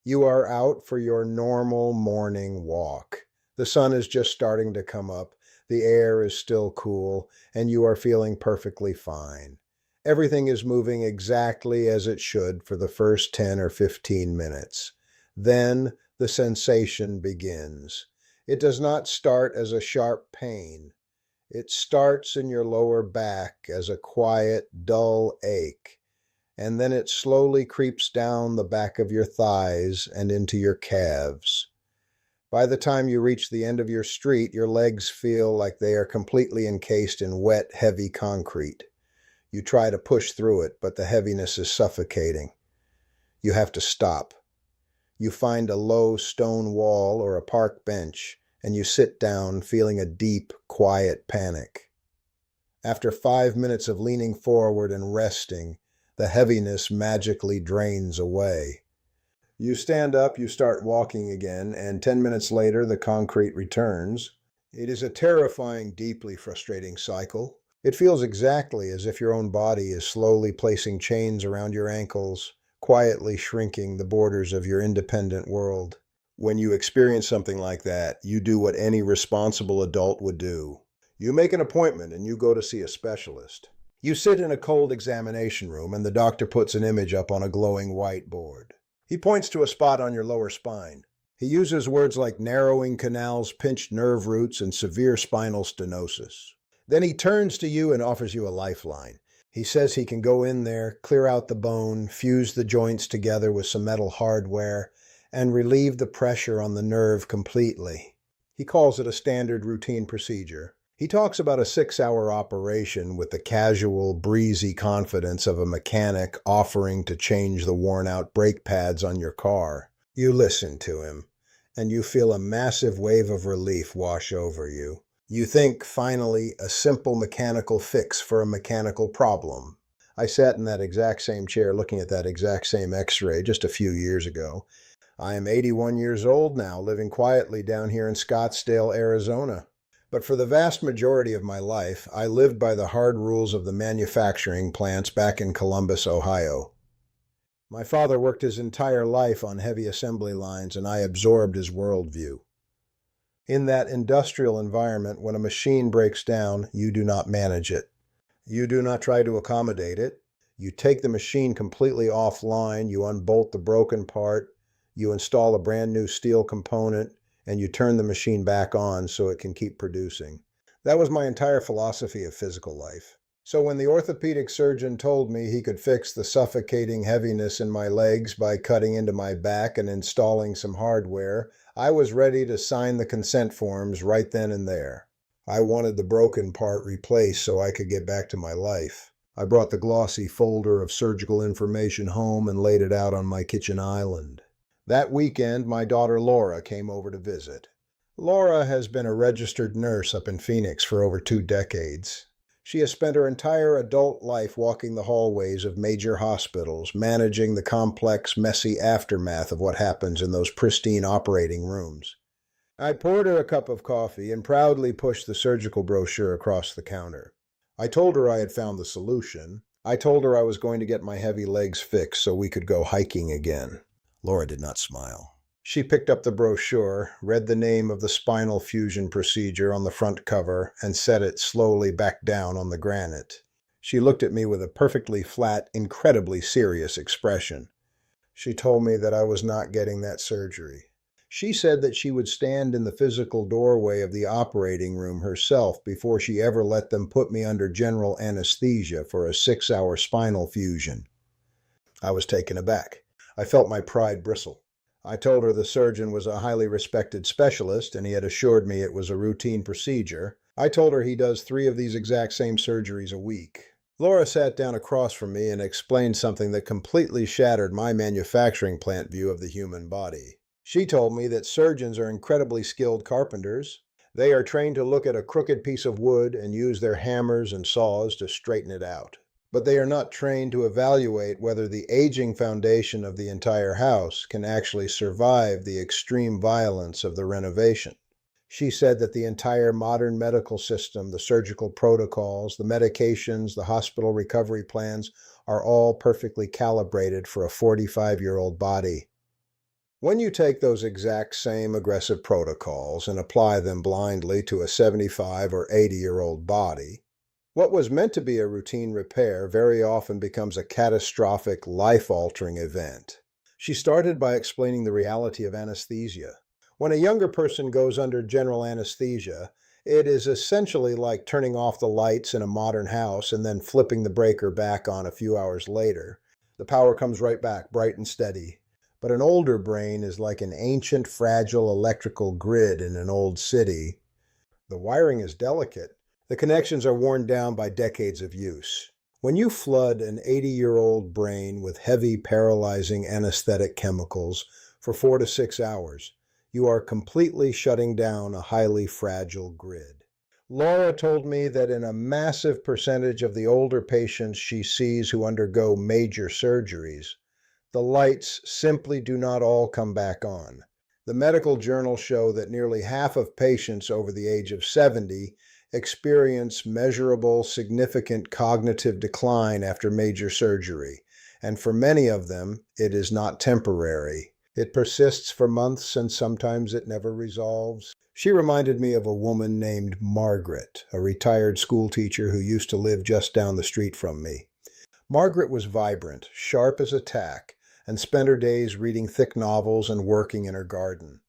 You are out for your normal morning walk. The sun is just starting to come up, the air is still cool, and you are feeling perfectly fine. Everything is moving exactly as it should for the first 10 or 15 minutes. Then the sensation begins. It does not start as a sharp pain. It starts in your lower back as a quiet, dull ache, and then it slowly creeps down the back of your thighs and into your calves. By the time you reach the end of your street, your legs feel like they are completely encased in wet, heavy concrete. You try to push through it, but the heaviness is suffocating. You have to stop. You find a low stone wall or a park bench, and you sit down feeling a deep, quiet panic. After 5 minutes of leaning forward and resting, the heaviness magically drains away. You stand up, you start walking again, and 10 minutes later the concrete returns. It is a terrifying, deeply frustrating cycle. It feels exactly as if your own body is slowly placing chains around your ankles, quietly shrinking the borders of your independent world. When you experience something like that, you do what any responsible adult would do. You make an appointment and you go to see a specialist. You sit in a cold examination room and the doctor puts an image up on a glowing whiteboard. He points to a spot on your lower spine. He uses words like narrowing canals, pinched nerve roots, and severe spinal stenosis. Then he turns to you and offers you a lifeline. He says he can go in there, clear out the bone, fuse the joints together with some metal hardware, and relieve the pressure on the nerve completely. He calls it a standard routine procedure. He talks about a 6-hour operation with the casual, breezy confidence of a mechanic offering to change the worn-out brake pads on your car. You listen to him, and you feel a massive wave of relief wash over you. You think, finally, a simple mechanical fix for a mechanical problem. I sat in that exact same chair looking at that exact same x-ray just a few years ago. I am 81 years old now, living quietly down here in Scottsdale, Arizona. But for the vast majority of my life, I lived by the hard rules of the manufacturing plants back in Columbus, Ohio. My father worked his entire life on heavy assembly lines, and I absorbed his worldview. In that industrial environment, when a machine breaks down, you do not manage it. You do not try to accommodate it. You take the machine completely offline, you unbolt the broken part, you install a brand new steel component, and you turn the machine back on so it can keep producing. That was my entire philosophy of physical life. So when the orthopedic surgeon told me he could fix the suffocating heaviness in my legs by cutting into my back and installing some hardware, I was ready to sign the consent forms right then and there. I wanted the broken part replaced so I could get back to my life. I brought the glossy folder of surgical information home and laid it out on my kitchen island. That weekend, my daughter Laura came over to visit. Laura has been a registered nurse up in Phoenix for over 2 decades. She has spent her entire adult life walking the hallways of major hospitals, managing the complex, messy aftermath of what happens in those pristine operating rooms. I poured her a cup of coffee and proudly pushed the surgical brochure across the counter. I told her I had found the solution. I told her I was going to get my heavy legs fixed so we could go hiking again. Laura did not smile. She picked up the brochure, read the name of the spinal fusion procedure on the front cover, and set it slowly back down on the granite. She looked at me with a perfectly flat, incredibly serious expression. She told me that I was not getting that surgery. She said that she would stand in the physical doorway of the operating room herself before she ever let them put me under general anesthesia for a 6-hour spinal fusion. I was taken aback. I felt my pride bristle. I told her the surgeon was a highly respected specialist and he had assured me it was a routine procedure. I told her he does 3 of these exact same surgeries a week. Laura sat down across from me and explained something that completely shattered my manufacturing plant view of the human body. She told me that surgeons are incredibly skilled carpenters. They are trained to look at a crooked piece of wood and use their hammers and saws to straighten it out. But they are not trained to evaluate whether the aging foundation of the entire house can actually survive the extreme violence of the renovation. She said that the entire modern medical system, the surgical protocols, the medications, the hospital recovery plans are all perfectly calibrated for a 45-year-old body. When you take those exact same aggressive protocols and apply them blindly to a 75 or 80-year-old body, what was meant to be a routine repair very often becomes a catastrophic, life-altering event. She started by explaining the reality of anesthesia. When a younger person goes under general anesthesia, it is essentially like turning off the lights in a modern house and then flipping the breaker back on a few hours later. The power comes right back, bright and steady. But an older brain is like an ancient, fragile electrical grid in an old city. The wiring is delicate. The connections are worn down by decades of use. When you flood an 80-year-old brain with heavy, paralyzing anesthetic chemicals for 4 to 6 hours, you are completely shutting down a highly fragile grid. Laura told me that in a massive percentage of the older patients she sees who undergo major surgeries, the lights simply do not all come back on. The medical journals show that nearly half of patients over the age of 70 experience measurable, significant cognitive decline after major surgery, and for many of them, it is not temporary. It persists for months and sometimes it never resolves. She reminded me of a woman named Margaret, a retired schoolteacher who used to live just down the street from me. Margaret was vibrant, sharp as a tack, and spent her days reading thick novels and working in her garden.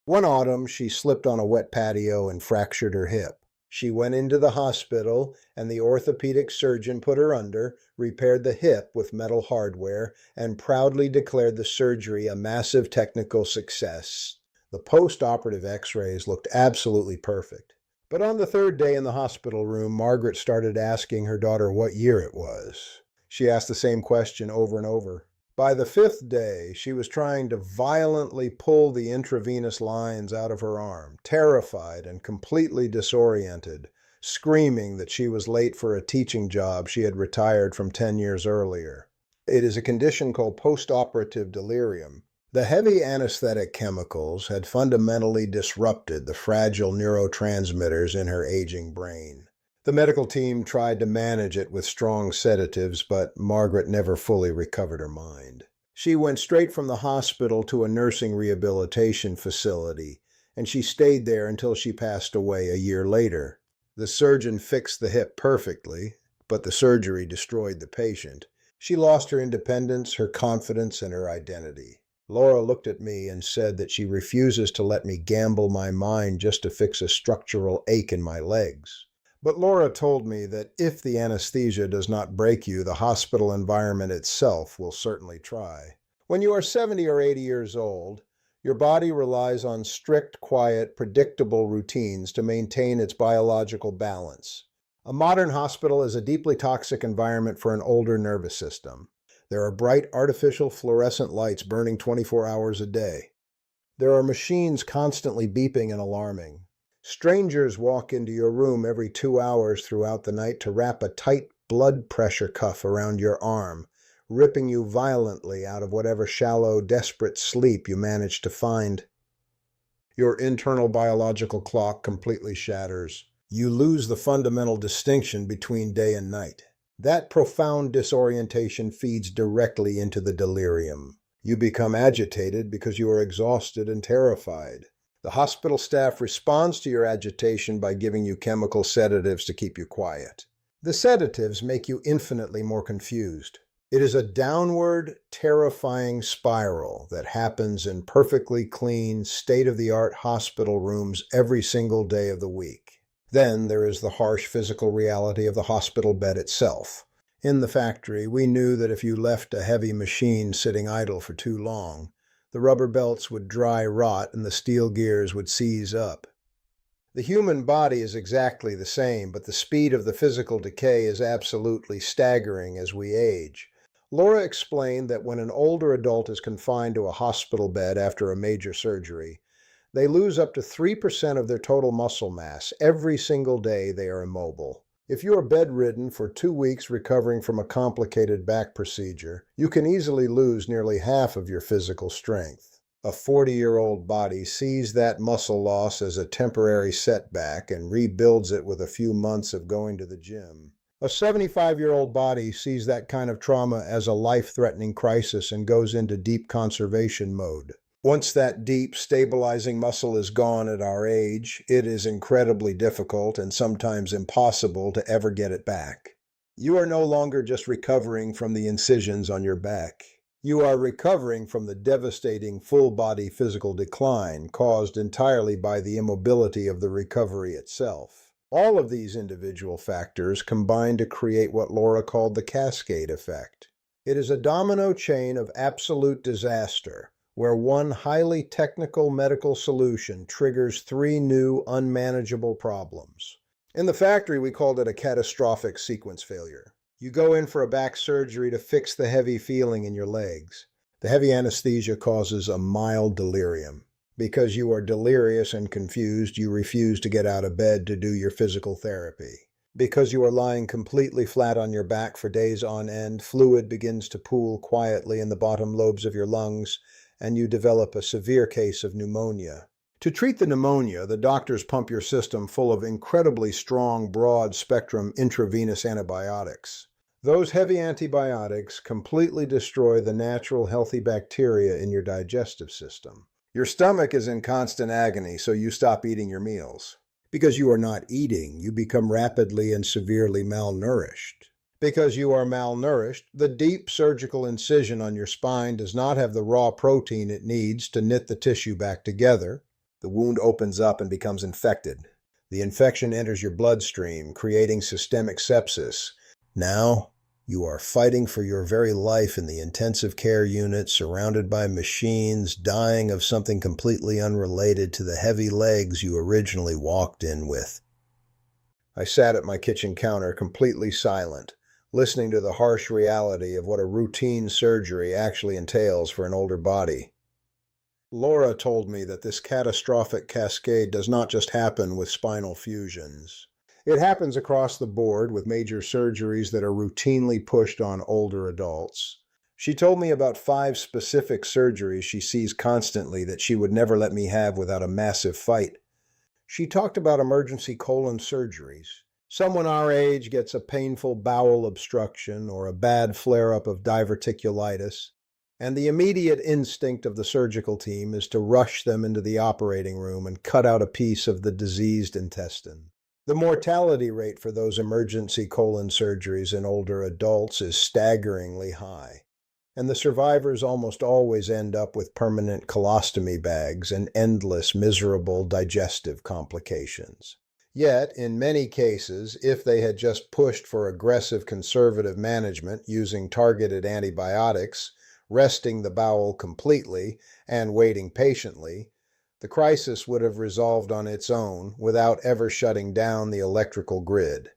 One autumn, she slipped on a wet patio and fractured her hip. She went into the hospital, and the orthopedic surgeon put her under, repaired the hip with metal hardware, and proudly declared the surgery a massive technical success. The post-operative x-rays looked absolutely perfect. But on the third day in the hospital room, Margaret started asking her daughter what year it was. She asked the same question over and over. By the fifth day, she was trying to violently pull the intravenous lines out of her arm, terrified and completely disoriented, screaming that she was late for a teaching job she had retired from 10 years earlier. It is a condition called post-operative delirium. The heavy anesthetic chemicals had fundamentally disrupted the fragile neurotransmitters in her aging brain. The medical team tried to manage it with strong sedatives, but Margaret never fully recovered her mind. She went straight from the hospital to a nursing rehabilitation facility, and she stayed there until she passed away a year later. The surgeon fixed the hip perfectly, but the surgery destroyed the patient. She lost her independence, her confidence, and her identity. Laura looked at me and said that she refuses to let me gamble my mind just to fix a structural ache in my legs. But Laura told me that if the anesthesia does not break you, the hospital environment itself will certainly try. When you are 70 or 80 years old, your body relies on strict, quiet, predictable routines to maintain its biological balance. A modern hospital is a deeply toxic environment for an older nervous system. There are bright artificial fluorescent lights burning 24 hours a day. There are machines constantly beeping and alarming. Strangers walk into your room every 2 hours throughout the night to wrap a tight blood pressure cuff around your arm, ripping you violently out of whatever shallow, desperate sleep you manage to find. Your internal biological clock completely shatters. You lose the fundamental distinction between day and night. That profound disorientation feeds directly into the delirium. You become agitated because you are exhausted and terrified. The hospital staff responds to your agitation by giving you chemical sedatives to keep you quiet. The sedatives make you infinitely more confused. It is a downward, terrifying spiral that happens in perfectly clean, state-of-the-art hospital rooms every single day of the week. Then there is the harsh physical reality of the hospital bed itself. In the factory, we knew that if you left a heavy machine sitting idle for too long, the rubber belts would dry rot and the steel gears would seize up. The human body is exactly the same, but the speed of the physical decay is absolutely staggering as we age. Laura explained that when an older adult is confined to a hospital bed after a major surgery, they lose up to 3% of their total muscle mass every single day they are immobile. If you are bedridden for 2 weeks recovering from a complicated back procedure, you can easily lose nearly half of your physical strength. A 40-year-old body sees that muscle loss as a temporary setback and rebuilds it with a few months of going to the gym. A 75-year-old body sees that kind of trauma as a life-threatening crisis and goes into deep conservation mode. Once that deep, stabilizing muscle is gone at our age, it is incredibly difficult and sometimes impossible to ever get it back. You are no longer just recovering from the incisions on your back. You are recovering from the devastating full-body physical decline caused entirely by the immobility of the recovery itself. All of these individual factors combine to create what Laura called the cascade effect. It is a domino chain of absolute disaster, where one highly technical medical solution triggers three new unmanageable problems. In the factory, we called it a catastrophic sequence failure. You go in for a back surgery to fix the heavy feeling in your legs. The heavy anesthesia causes a mild delirium. Because you are delirious and confused, you refuse to get out of bed to do your physical therapy. Because you are lying completely flat on your back for days on end, fluid begins to pool quietly in the bottom lobes of your lungs, and you develop a severe case of pneumonia. To treat the pneumonia, the doctors pump your system full of incredibly strong, broad-spectrum intravenous antibiotics. Those heavy antibiotics completely destroy the natural, healthy bacteria in your digestive system. Your stomach is in constant agony, so you stop eating your meals. Because you are not eating, you become rapidly and severely malnourished. Because you are malnourished, the deep surgical incision on your spine does not have the raw protein it needs to knit the tissue back together. The wound opens up and becomes infected. The infection enters your bloodstream, creating systemic sepsis. Now, you are fighting for your very life in the intensive care unit, surrounded by machines, dying of something completely unrelated to the heavy legs you originally walked in with. I sat at my kitchen counter, completely silent, listening to the harsh reality of what a routine surgery actually entails for an older body. Laura told me that this catastrophic cascade does not just happen with spinal fusions. It happens across the board with major surgeries that are routinely pushed on older adults. She told me about 5 specific surgeries she sees constantly that she would never let me have without a massive fight. She talked about emergency colon surgeries. Someone our age gets a painful bowel obstruction or a bad flare-up of diverticulitis, and the immediate instinct of the surgical team is to rush them into the operating room and cut out a piece of the diseased intestine. The mortality rate for those emergency colon surgeries in older adults is staggeringly high, and the survivors almost always end up with permanent colostomy bags and endless miserable digestive complications. Yet, in many cases, if they had just pushed for aggressive conservative management using targeted antibiotics, resting the bowel completely, and waiting patiently, the crisis would have resolved on its own without ever shutting down the electrical grid.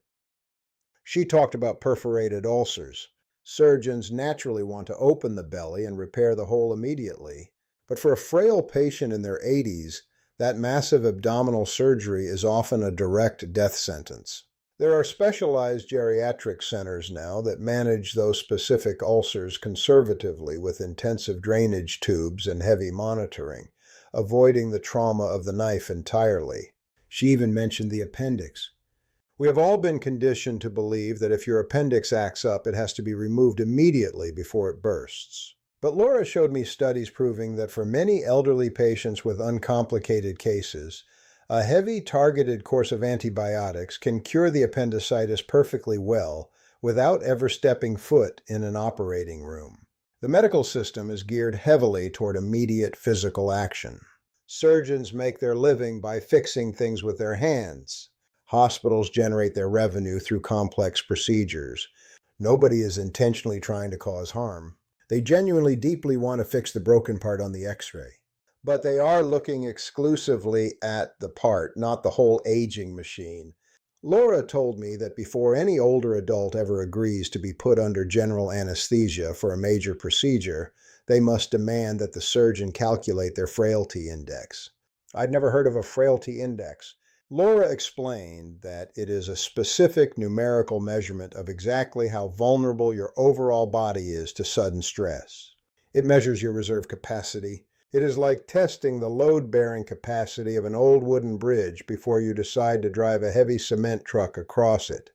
She talked about perforated ulcers. Surgeons naturally want to open the belly and repair the hole immediately, but for a frail patient in their 80s, that massive abdominal surgery is often a direct death sentence. There are specialized geriatric centers now that manage those specific ulcers conservatively with intensive drainage tubes and heavy monitoring, avoiding the trauma of the knife entirely. She even mentioned the appendix. We have all been conditioned to believe that if your appendix acts up, it has to be removed immediately before it bursts. But Laura showed me studies proving that for many elderly patients with uncomplicated cases, a heavy targeted course of antibiotics can cure the appendicitis perfectly well without ever stepping foot in an operating room. The medical system is geared heavily toward immediate physical action. Surgeons make their living by fixing things with their hands. Hospitals generate their revenue through complex procedures. Nobody is intentionally trying to cause harm. They genuinely deeply want to fix the broken part on the X-ray. But they are looking exclusively at the part, not the whole aging machine. Laura told me that before any older adult ever agrees to be put under general anesthesia for a major procedure, they must demand that the surgeon calculate their frailty index. I'd never heard of a frailty index. Laura explained that it is a specific numerical measurement of exactly how vulnerable your overall body is to sudden stress. It measures your reserve capacity. It is like testing the load-bearing capacity of an old wooden bridge before you decide to drive a heavy cement truck across it.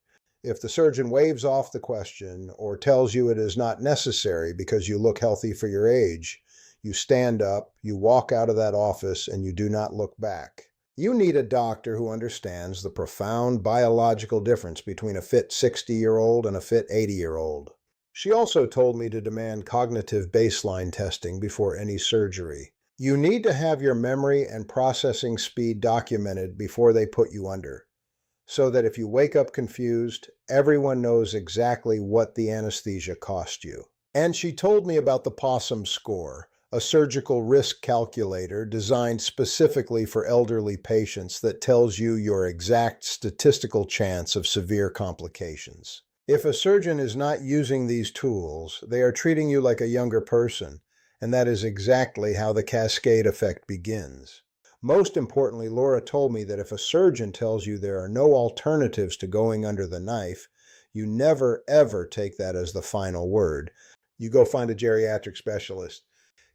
If the surgeon waves off the question or tells you it is not necessary because you look healthy for your age, You stand up, you walk out of that office, and you do not look back. You need a doctor who understands the profound biological difference between a fit 60-year-old and a fit 80-year-old. She also told me to demand cognitive baseline testing before any surgery. You need to have your memory and processing speed documented before they put you under, so that if you wake up confused, everyone knows exactly what the anesthesia cost you. And she told me about the POSSUM score, a surgical risk calculator designed specifically for elderly patients that tells you your exact statistical chance of severe complications. If a surgeon is not using these tools, they are treating you like a younger person, and that is exactly how the cascade effect begins. Most importantly, Laura told me that if a surgeon tells you there are no alternatives to going under the knife, you never ever take that as the final word. You go find a geriatric specialist.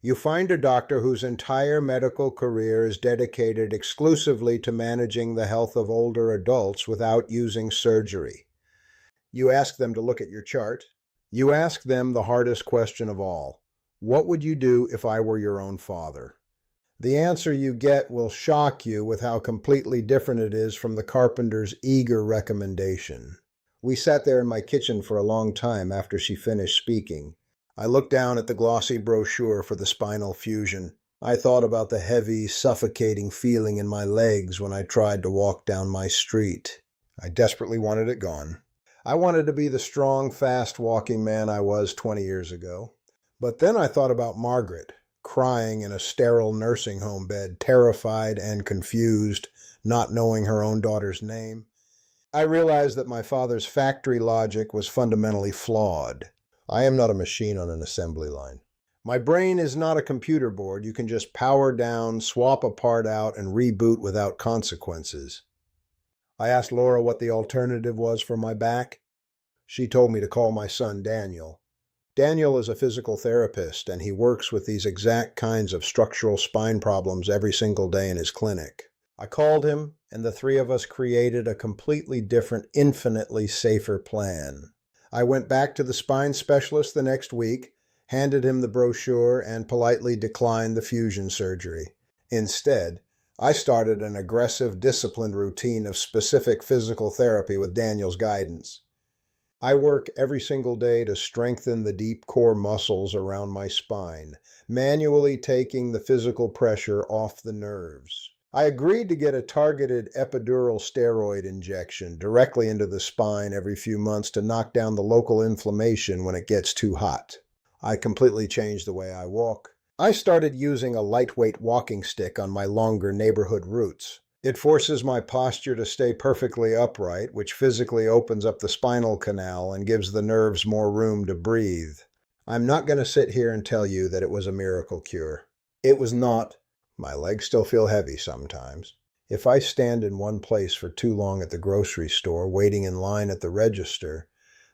You find a doctor whose entire medical career is dedicated exclusively to managing the health of older adults without using surgery. You ask them to look at your chart. You ask them the hardest question of all. What would you do if I were your own father? The answer you get will shock you with how completely different it is from the carpenter's eager recommendation. We sat there in my kitchen for a long time after she finished speaking. I looked down at the glossy brochure for the spinal fusion. I thought about the heavy, suffocating feeling in my legs when I tried to walk down my street. I desperately wanted it gone. I wanted to be the strong, fast-walking man I was 20 years ago. But then I thought about Margaret, crying in a sterile nursing home bed, terrified and confused, not knowing her own daughter's name. I realized that my father's factory logic was fundamentally flawed. I am not a machine on an assembly line. My brain is not a computer board you can just power down, swap a part out, and reboot without consequences. I asked Laura what the alternative was for my back. She told me to call my son Daniel. Daniel is a physical therapist, and he works with these exact kinds of structural spine problems every single day in his clinic. I called him, and the three of us created a completely different, infinitely safer plan. I went back to the spine specialist the next week, handed him the brochure, and politely declined the fusion surgery. Instead, I started an aggressive, disciplined routine of specific physical therapy with Daniel's guidance. I work every single day to strengthen the deep core muscles around my spine, manually taking the physical pressure off the nerves. I agreed to get a targeted epidural steroid injection directly into the spine every few months to knock down the local inflammation when it gets too hot. I completely changed the way I walk. I started using a lightweight walking stick on my longer neighborhood routes. It forces my posture to stay perfectly upright, which physically opens up the spinal canal and gives the nerves more room to breathe. I'm not going to sit here and tell you that it was a miracle cure. It was not. My legs still feel heavy sometimes. If I stand in one place for too long at the grocery store, waiting in line at the register,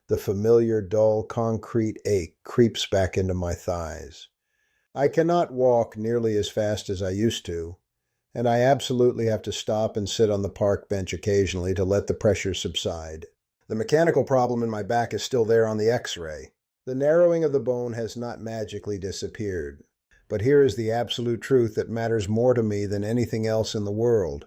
the familiar dull concrete ache creeps back into my thighs. I cannot walk nearly as fast as I used to, and I absolutely have to stop and sit on the park bench occasionally to let the pressure subside. The mechanical problem in my back is still there on the X-ray. The narrowing of the bone has not magically disappeared. But here is the absolute truth that matters more to me than anything else in the world.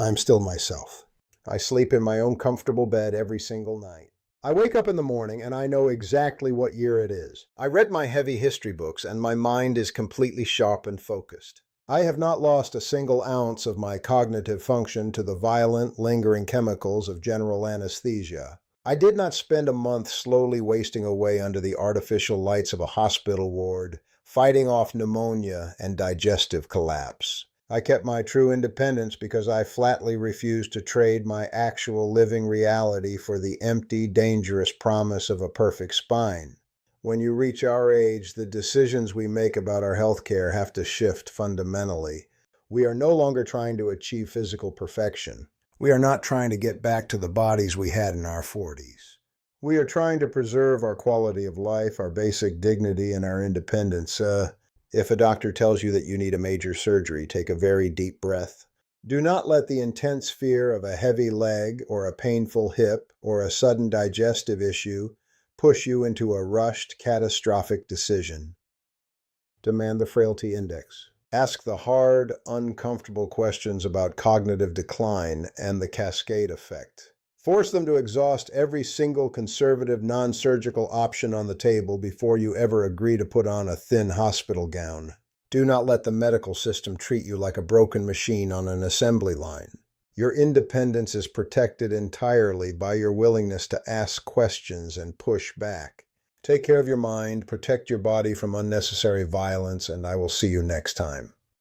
I'm still myself. I sleep in my own comfortable bed every single night. I wake up in the morning and I know exactly what year it is. I read my heavy history books and my mind is completely sharp and focused. I have not lost a single ounce of my cognitive function to the violent, lingering chemicals of general anesthesia. I did not spend a month slowly wasting away under the artificial lights of a hospital ward, fighting off pneumonia and digestive collapse. I kept my true independence because I flatly refused to trade my actual living reality for the empty, dangerous promise of a perfect spine. When you reach our age, the decisions we make about our health care have to shift fundamentally. We are no longer trying to achieve physical perfection. We are not trying to get back to the bodies we had in our 40s. We are trying to preserve our quality of life, our basic dignity, and our independence. If a doctor tells you that you need a major surgery, take a very deep breath. Do not let the intense fear of a heavy leg or a painful hip or a sudden digestive issue push you into a rushed, catastrophic decision. Demand the frailty index. Ask the hard, uncomfortable questions about cognitive decline and the cascade effect. Force them to exhaust every single conservative, non-surgical option on the table before you ever agree to put on a thin hospital gown. Do not let the medical system treat you like a broken machine on an assembly line. Your independence is protected entirely by your willingness to ask questions and push back. Take care of your mind, protect your body from unnecessary violence, and I will see you next time.